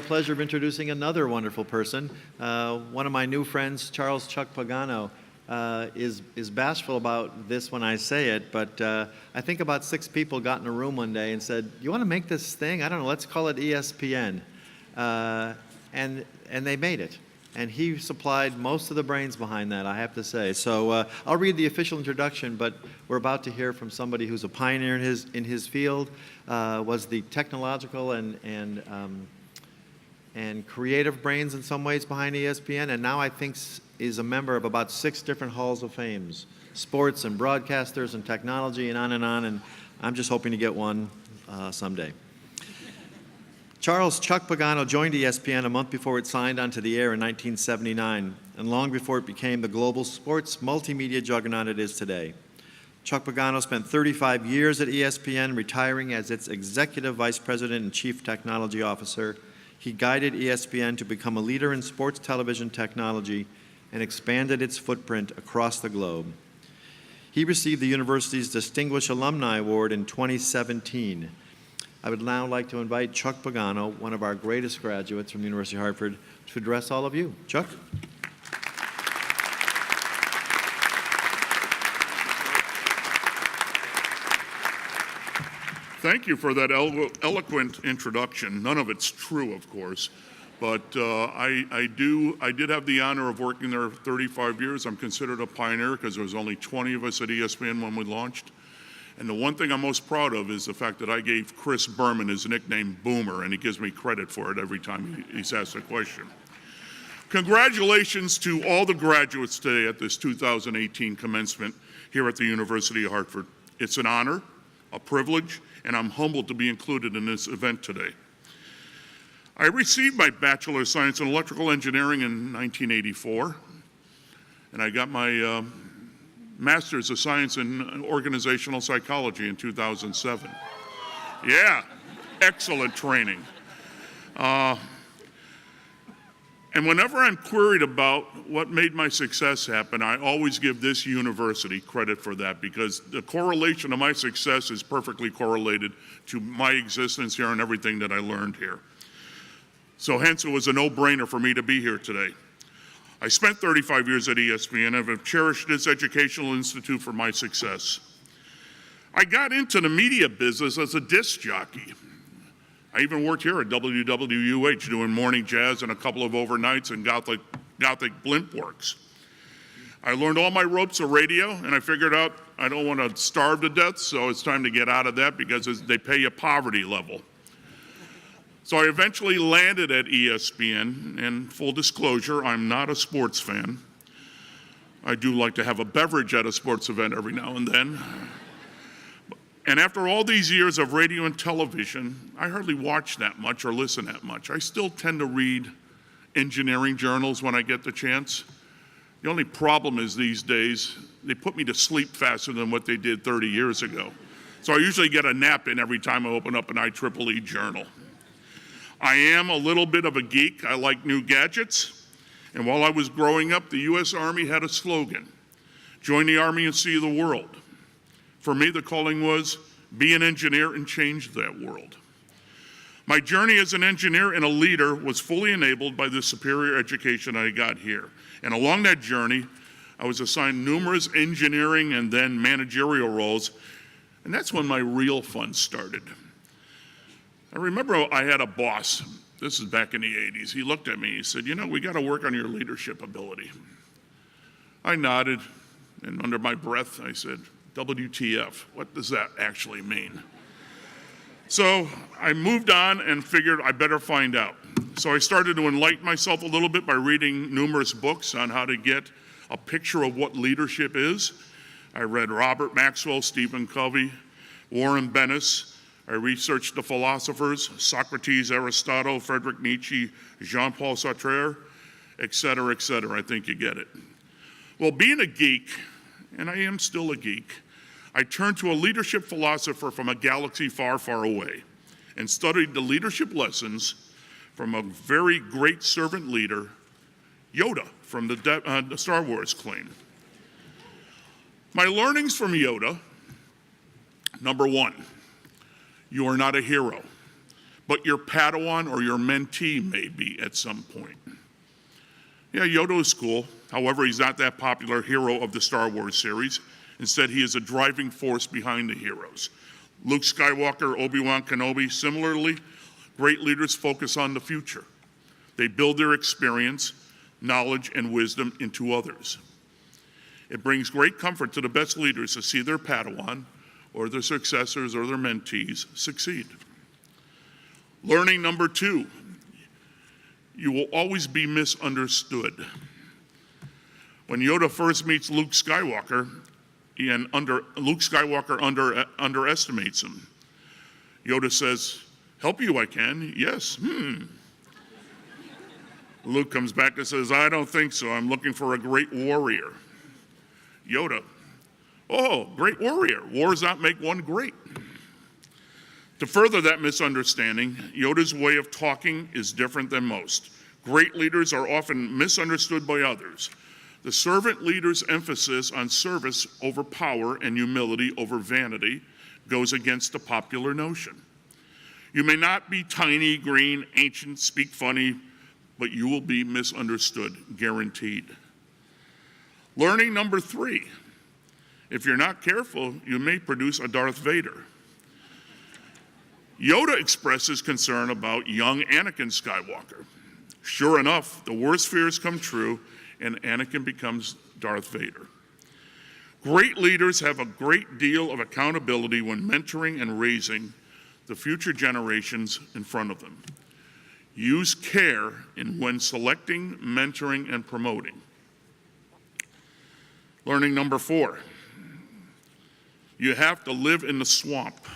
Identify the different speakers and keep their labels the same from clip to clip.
Speaker 1: Pleasure of introducing another wonderful person. One of my new friends, Charles Chuck Pagano, is bashful about this when I say it, but I think about 6 people got in a room one day and said, "You want to make this thing? I don't know, let's call it ESPN." And they made it. And he supplied most of the brains behind that, I have to say. So I'll read the official introduction, but we're about to hear from somebody who's a pioneer in his field, was the technological and creative brains in some ways behind ESPN, and now I think is a member of about 6 different halls of fames, sports and broadcasters and technology and on, and I'm just hoping to get one someday. Charles Chuck Pagano joined ESPN a month before it signed onto the air in 1979, and long before it became the global sports multimedia juggernaut it is today. Chuck Pagano spent 35 years at ESPN, retiring as its executive vice president and chief technology officer. He guided ESPN to become a leader in sports television technology and expanded its footprint across the globe. He received the university's Distinguished Alumni Award in 2017. I would now like to invite Chuck Pagano, one of our greatest graduates from the University of Hartford, to address all of you. Chuck?
Speaker 2: Thank you for that eloquent introduction. None of it's true, of course, but I did have the honor of working there 35 years. I'm considered a pioneer because there was only 20 of us at ESPN when we launched. And the one thing I'm most proud of is the fact that I gave Chris Berman his nickname Boomer, and he gives me credit for it every time he's asked a question. Congratulations to all the graduates today at this 2018 commencement here at the University of Hartford. It's an honor, a privilege, and I'm humbled to be included in this event today. I received my Bachelor of Science in Electrical Engineering in 1984, and I got my Master's of Science in Organizational Psychology in 2007. Yeah, excellent training. And whenever I'm queried about what made my success happen, I always give this university credit for that, because the correlation of my success is perfectly correlated to my existence here and everything that I learned here. So hence, it was a no-brainer for me to be here today. I spent 35 years at ESPN and have cherished this educational institute for my success. I got into the media business as a disc jockey. I even worked here at WWUH doing morning jazz and a couple of overnights in Gothic blimp works. I learned all my ropes of radio, and I figured out I don't want to starve to death, so it's time to get out of that because they pay you poverty level. So I eventually landed at ESPN, and full disclosure, I'm not a sports fan. I do like to have a beverage at a sports event every now and then. And after all these years of radio and television, I hardly watch that much or listen that much. I still tend to read engineering journals when I get the chance. The only problem is these days, they put me to sleep faster than what they did 30 years ago. So I usually get a nap in every time I open up an IEEE journal. I am a little bit of a geek. I like new gadgets. And while I was growing up, the U.S. Army had a slogan: join the Army and see the world. For me, the calling was be an engineer and change that world. My journey as an engineer and a leader was fully enabled by the superior education I got here. And along that journey, I was assigned numerous engineering and then managerial roles. And that's when my real fun started. I remember I had a boss, this is back in the 80s, he looked at me, he said, "You know, we got to work on your leadership ability." I nodded, and under my breath I said, WTF, what does that actually mean? So I moved on and figured I better find out. So I started to enlighten myself a little bit by reading numerous books on how to get a picture of what leadership is. I read Robert Maxwell, Stephen Covey, Warren Bennis. I researched the philosophers, Socrates, Aristotle, Friedrich Nietzsche, Jean-Paul Sartre, et cetera, et cetera. I think you get it. Well, being a geek, and I am still a geek, I turned to a leadership philosopher from a galaxy far, far away and studied the leadership lessons from a very great servant leader, Yoda, from the Star Wars claim. My learnings from Yoda, number one, you are not a hero, but your Padawan or your mentee may be at some point. Yeah, Yoda is cool. However, he's not that popular hero of the Star Wars series. Instead, he is a driving force behind the heroes. Luke Skywalker, Obi-Wan Kenobi, similarly, great leaders focus on the future. They build their experience, knowledge, and wisdom into others. It brings great comfort to the best leaders to see their Padawan or their successors or their mentees succeed. Learning number 2, you will always be misunderstood. When Yoda first meets Luke Skywalker, Luke Skywalker underestimates him. Yoda says, "Help you I can, yes, Luke comes back and says, "I don't think so, I'm looking for a great warrior." Yoda, "Oh, great warrior, wars not make one great." To further that misunderstanding, Yoda's way of talking is different than most. Great leaders are often misunderstood by others. The servant leader's emphasis on service over power and humility over vanity goes against the popular notion. You may not be tiny, green, ancient, speak funny, but you will be misunderstood, guaranteed. Learning number 3, if you're not careful, you may produce a Darth Vader. Yoda expresses concern about young Anakin Skywalker. Sure enough, the worst fears come true, and Anakin becomes Darth Vader. Great leaders have a great deal of accountability when mentoring and raising the future generations in front of them. Use care in when selecting, mentoring, and promoting. Learning number 4, you have to live in the swamp.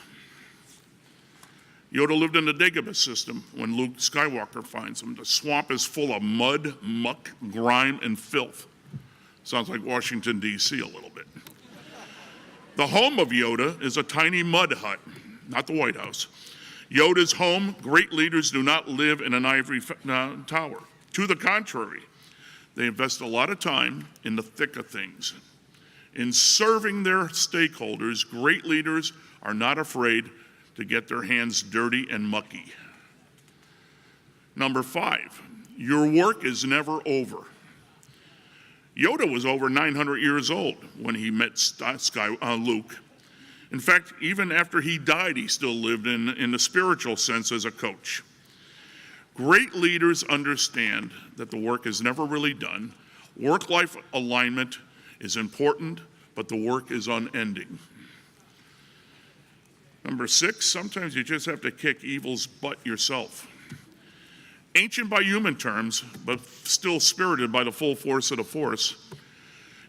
Speaker 2: Yoda lived in the Dagobah system when Luke Skywalker finds him. The swamp is full of mud, muck, grime, and filth. Sounds like Washington, D.C. a little bit. The home of Yoda is a tiny mud hut, not the White House. Yoda's home, great leaders do not live in an ivory tower. To the contrary, they invest a lot of time in the thick of things. In serving their stakeholders, great leaders are not afraid to get their hands dirty and mucky. Number 5, your work is never over. Yoda was over 900 years old when he met Luke. In fact, even after he died, he still lived in the spiritual sense as a coach. Great leaders understand that the work is never really done. Work-life alignment is important, but the work is unending. Number 6, sometimes you just have to kick evil's butt yourself. Ancient by human terms, but still spirited by the full force of the Force,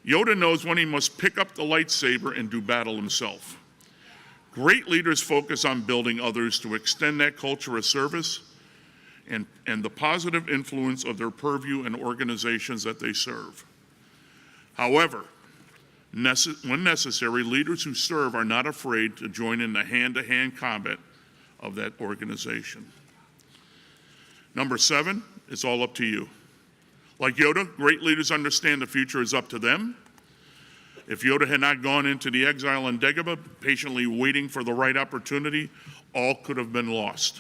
Speaker 2: Yoda knows when he must pick up the lightsaber and do battle himself. Great leaders focus on building others to extend that culture of service and the positive influence of their purview and organizations that they serve. However, when necessary, leaders who serve are not afraid to join in the hand-to-hand combat of that organization. Number 7, it's all up to you. Like Yoda, great leaders understand the future is up to them. If Yoda had not gone into the exile in Dagobah, patiently waiting for the right opportunity, all could have been lost.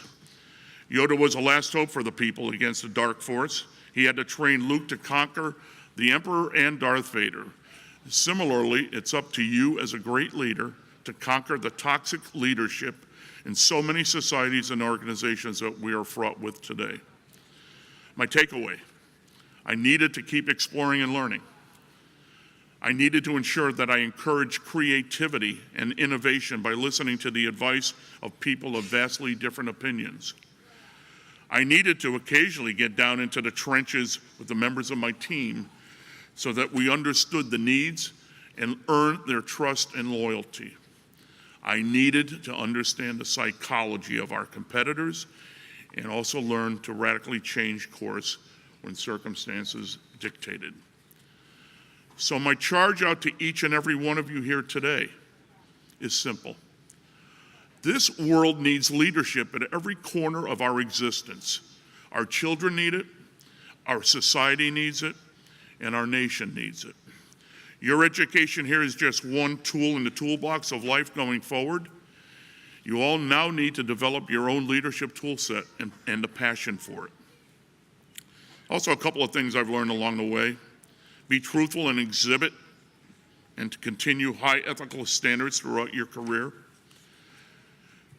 Speaker 2: Yoda was the last hope for the people against the dark force. He had to train Luke to conquer the Emperor and Darth Vader. Similarly, it's up to you as a great leader to conquer the toxic leadership in so many societies and organizations that we are fraught with today. My takeaway, I needed to keep exploring and learning. I needed to ensure that I encourage creativity and innovation by listening to the advice of people of vastly different opinions. I needed to occasionally get down into the trenches with the members of my team so that we understood the needs and earned their trust and loyalty. I needed to understand the psychology of our competitors and also learn to radically change course when circumstances dictated. So my charge out to each and every one of you here today is simple. This world needs leadership at every corner of our existence. Our children need it, our society needs it, and our nation needs it. Your education here is just one tool in the toolbox of life going forward. You all now need to develop your own leadership tool set and a passion for it. Also, a couple of things I've learned along the way. Be truthful and exhibit and to continue high ethical standards throughout your career.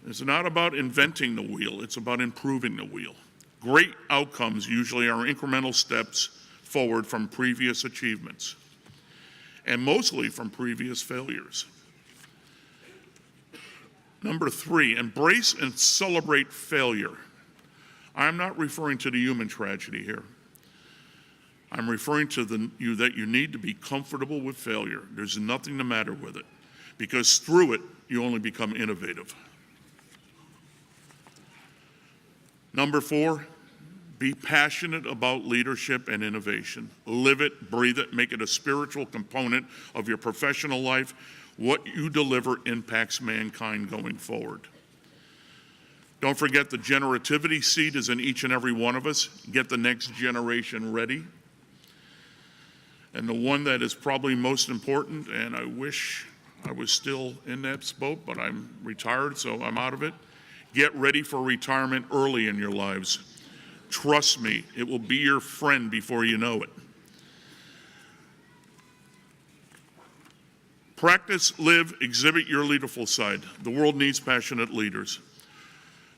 Speaker 2: It's not about inventing the wheel, it's about improving the wheel. Great outcomes usually are incremental steps forward from previous achievements, and mostly from previous failures. Number 3, embrace and celebrate failure. I'm not referring to the human tragedy here. I'm referring to that you need to be comfortable with failure. There's nothing the matter with it, because through it, you only become innovative. Number 4, be passionate about leadership and innovation. Live it, breathe it, make it a spiritual component of your professional life. What you deliver impacts mankind going forward. Don't forget the generativity seed is in each and every one of us. Get the next generation ready. And the one that is probably most important, and I wish I was still in that boat, but I'm retired, so I'm out of it. Get ready for retirement early in your lives. Trust me, it will be your friend before you know it. Practice, live, exhibit your leaderful side. The world needs passionate leaders.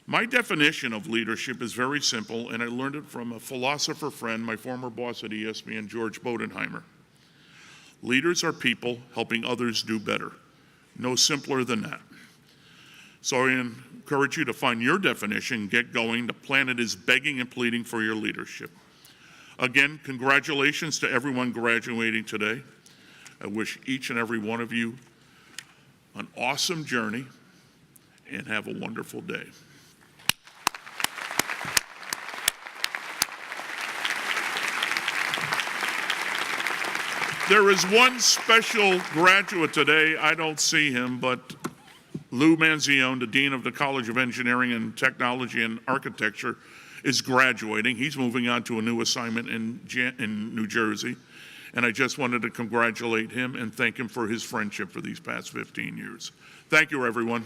Speaker 2: My definition of leadership is very simple, and I learned it from a philosopher friend, my former boss at ESPN, George Bodenheimer. Leaders are people helping others do better. No simpler than that. So I encourage you to find your definition, get going. The planet is begging and pleading for your leadership. Again, congratulations to everyone graduating today. I wish each and every one of you an awesome journey and have a wonderful day. There is one special graduate today. I don't see him, but Lou Manzione, the Dean of the College of Engineering and Technology and Architecture, is graduating. He's moving on to a new assignment in New Jersey. And I just wanted to congratulate him and thank him for his friendship for these past 15 years. Thank you, everyone.